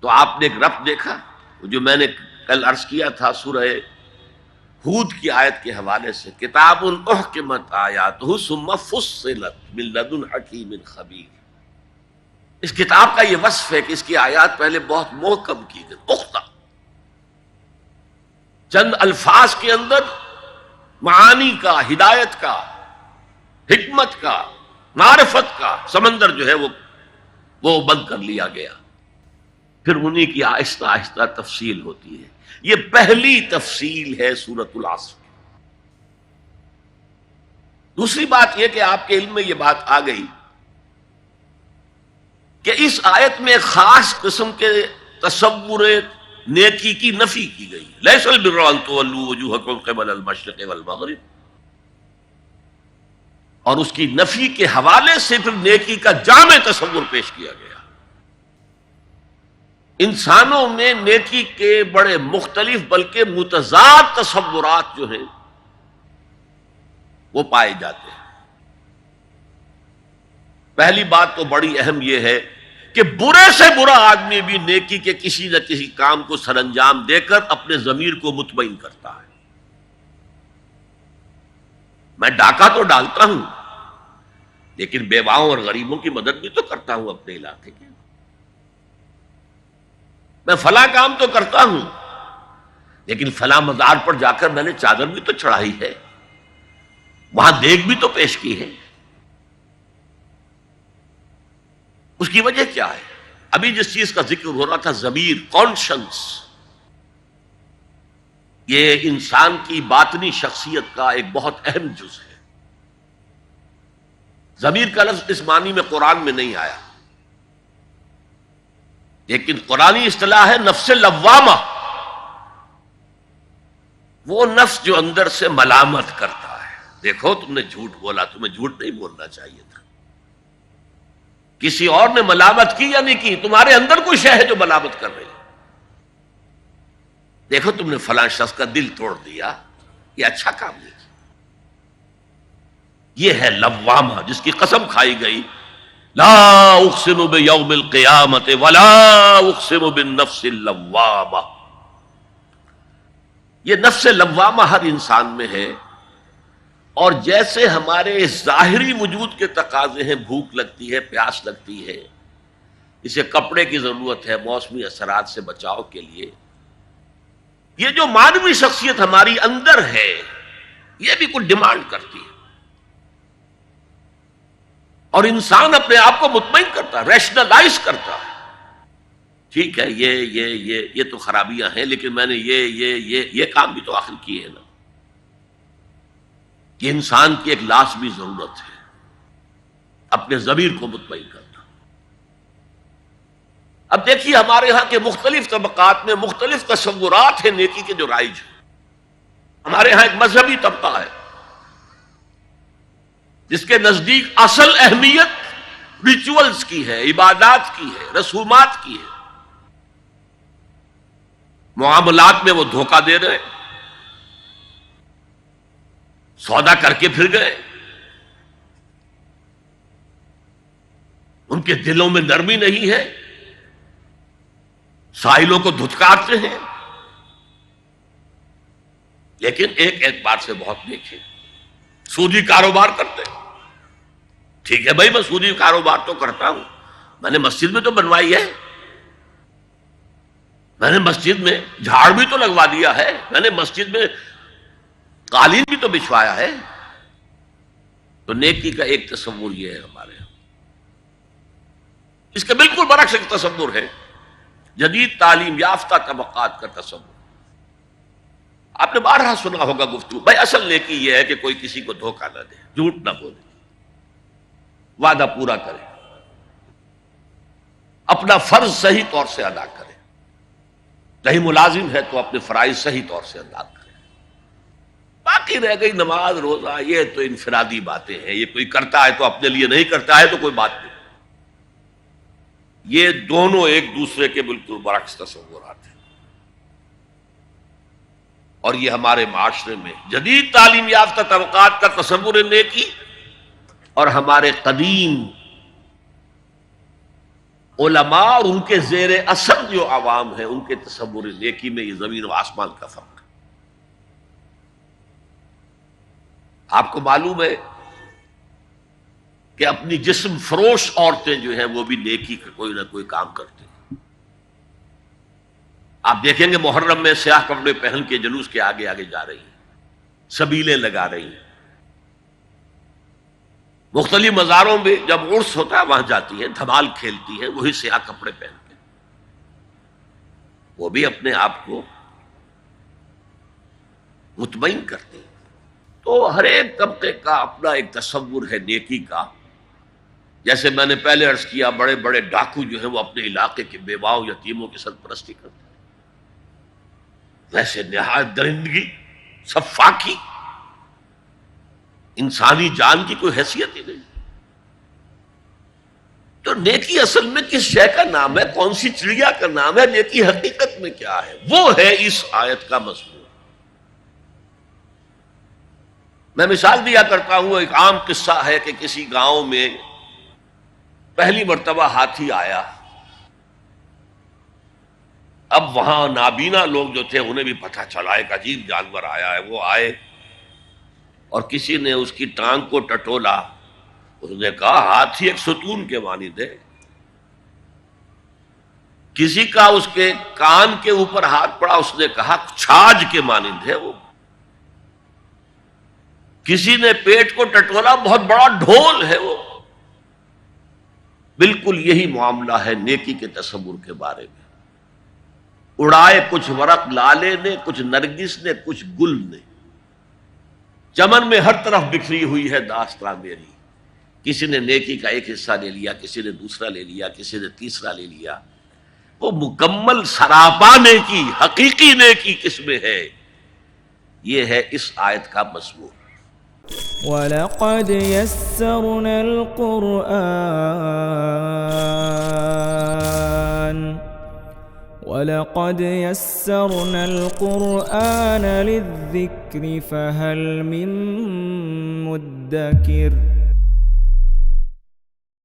تو آپ نے ایک ربط دیکھا جو میں نے کل عرض کیا تھا سورہ ہود کی آیت کے حوالے سے، کتاب احکمت آیاتہ ثم فصلت من لدن حکیم خبیر. اس کتاب کا یہ وصف ہے کہ اس کی آیات پہلے بہت محکم کی گئی، پختہ، چند الفاظ کے اندر معانی کا، ہدایت کا، حکمت کا، معرفت کا سمندر جو ہے وہ بند کر لیا گیا. پھر انہی کی آہستہ آہستہ تفصیل ہوتی ہے. یہ پہلی تفصیل ہے سورۃ العصر. دوسری بات یہ کہ آپ کے علم میں یہ بات آ گئی کہ اس آیت میں خاص قسم کے تصور نیکی کی نفی کی گئی. لیس البر ان تولوا وجوہکم قبل المشرق والمغرب، اور اس کی نفی کے حوالے سے پھر نیکی کا جامع تصور پیش کیا گیا. انسانوں میں نیکی کے بڑے مختلف بلکہ متضاد تصورات جو ہیں وہ پائے جاتے ہیں. پہلی بات تو بڑی اہم یہ ہے کہ برے سے برا آدمی بھی نیکی کے کسی نہ کسی کام کو سر انجام دے کر اپنے ضمیر کو مطمئن کرتا ہے. میں ڈاکہ تو ڈالتا ہوں لیکن بیواؤں اور غریبوں کی مدد بھی تو کرتا ہوں اپنے علاقے کے. میں فلاں کام تو کرتا ہوں لیکن فلاں مزار پر جا کر میں نے چادر بھی تو چڑھائی ہے، وہاں دیگ بھی تو پیش کی ہے. اس کی وجہ کیا ہے؟ ابھی جس چیز کا ذکر ہو رہا تھا، ضمیر، کانشنس، یہ انسان کی باطنی شخصیت کا ایک بہت اہم جز ہے. ضمیر کا لفظ اس معنی میں قرآن میں نہیں آیا، لیکن قرآنی اصطلاح ہے نفس لوامہ، وہ نفس جو اندر سے ملامت کرتا ہے. دیکھو تم نے جھوٹ بولا، تمہیں جھوٹ نہیں بولنا چاہیے تھا. کسی اور نے ملامت کی یا نہیں کی، تمہارے اندر کوئی شے ہے جو ملامت کر رہی ہے. دیکھو تم نے فلاں شخص کا دل توڑ دیا، یہ اچھا کام نہیں کیا. یہ ہے لوامہ جس کی قسم کھائی گئی، لا اقسم بیوم القیامت ولا اقسم بالنفس اللوامہ. یہ نفس لوامہ ہر انسان میں ہے، اور جیسے ہمارے ظاہری وجود کے تقاضے ہیں، بھوک لگتی ہے، پیاس لگتی ہے، اسے کپڑے کی ضرورت ہے موسمی اثرات سے بچاؤ کے لیے، یہ جو مانوی شخصیت ہماری اندر ہے یہ بھی کچھ ڈیمانڈ کرتی ہے. اور انسان اپنے آپ کو مطمئن کرتا ہے، ریشنلائز کرتا ہے. ٹھیک ہے، یہ تو خرابیاں ہیں، لیکن میں نے یہ کام بھی تو آخر کیے ہیں نا. یہ انسان کی ایک لازمی ضرورت ہے، اپنے ضمیر کو مطمئن کرنا. اب دیکھیے ہمارے ہاں کے مختلف طبقات میں مختلف تصورات ہیں نیکی کے جو رائج ہیں. ہمارے ہاں ایک مذہبی طبقہ ہے جس کے نزدیک اصل اہمیت ریچولز کی ہے، عبادات کی ہے، رسومات کی ہے. معاملات میں وہ دھوکہ دے رہے، سودا کر کے پھر گئے، ان کے دلوں میں نرمی نہیں ہے، سائلوں کو دھتکارتے ہیں. لیکن ایک اعتبار سے بہت نیک ہے، سودی کاروبار کرتے ہیں. ٹھیک ہے بھائی، میں سودی کاروبار تو کرتا ہوں، میں نے مسجد میں تو بنوائی ہے، میں نے مسجد میں جھاڑ بھی تو لگوا دیا ہے، میں نے مسجد میں قالین بھی تو بچھوایا ہے. تو نیکی کا ایک تصور یہ ہے ہمارے یہاں. اس کے بالکل برعکس ایک تصور ہے جدید تعلیم یافتہ طبقات کا تصور. آپ نے بارہا سنا ہوگا گفتگو، بھائی اصل نیکی یہ ہے کہ کوئی کسی کو دھوکہ نہ دے، جھوٹ نہ بولے، وعدہ پورا کرے، اپنا فرض صحیح طور سے ادا کرے. کہیں ملازم ہے تو اپنے فرائض صحیح طور سے ادا کرے. باقی رہ گئی نماز روزہ، یہ تو انفرادی باتیں ہیں، یہ کوئی کرتا ہے تو اپنے لیے، نہیں کرتا ہے تو کوئی بات نہیں. یہ دونوں ایک دوسرے کے بالکل برعکس تصورات ہیں. اور یہ ہمارے معاشرے میں جدید تعلیم یافتہ طبقات کا تصور نیکی اور ہمارے قدیم علماء اور ان کے زیر اثر جو عوام ہیں ان کے تصور نیکی میں یہ زمین و آسمان کا فرق ہے۔ آپ کو معلوم ہے کہ اپنی جسم فروش عورتیں جو ہیں وہ بھی نیکی کا کوئی نہ کوئی کام کرتے ہیں۔ آپ دیکھیں گے محرم میں سیاہ کپڑے پہن کے جلوس کے آگے آگے جا رہی ہیں، سبیلیں لگا رہی ہیں۔ مختلف مزاروں میں جب عرس ہوتا ہے وہاں جاتی ہیں، دھمال کھیلتی ہیں، وہی سیاہ کپڑے پہن کے۔ وہ بھی اپنے آپ کو مطمئن کرتے ہیں۔ تو ہر ایک طبقے کا اپنا ایک تصور ہے نیکی کا۔ جیسے میں نے پہلے عرض کیا، بڑے بڑے ڈاکو جو ہیں وہ اپنے علاقے کے بیواؤں یتیموں کی سرپرستی کرتے ہیں، ویسے نہایت درندگی، صفاقی، انسانی جان کی کوئی حیثیت ہی نہیں۔ تو نیکی اصل میں کس شے کا نام ہے، کون سی چڑیا کا نام ہے، نیکی حقیقت میں کیا ہے، وہ ہے اس آیت کا مضمون۔ میں مثال دیا کرتا ہوں، ایک عام قصہ ہے کہ کسی گاؤں میں پہلی مرتبہ ہاتھی آیا۔ اب وہاں نابینا لوگ جو تھے انہیں بھی پتہ چلا ایک عجیب جانور آیا ہے۔ وہ آئے اور کسی نے اس کی ٹانگ کو ٹٹولا۔ اس نے کہا ہاتھی ایک ستون کے مانند ہے۔ کسی کا اس کے کان کے اوپر ہاتھ پڑا، اس نے کہا چھاج کے مانند ہے وہ۔ کسی نے پیٹ کو ٹٹولا، بہت بڑا ڈھول ہے وہ۔ بالکل یہی معاملہ ہے نیکی کے تصور کے بارے میں۔ اڑائے کچھ ورق لالے نے، کچھ نرگس نے، کچھ گل نے، چمن میں ہر طرف بکھری ہوئی ہے داستان میری۔ کسی نے نیکی کا ایک حصہ لے لیا، کسی نے دوسرا لے لیا، کسی نے تیسرا لے لیا۔ وہ مکمل سراپا نیکی، حقیقی نیکی کس میں ہے، یہ ہے اس آیت کا مضمون۔ وَلَقَدْ يَسَّرْنَا الْقُرْآنَ لِلذِّكْرِ فَهَلْ مِن مُّدَّكِرٍ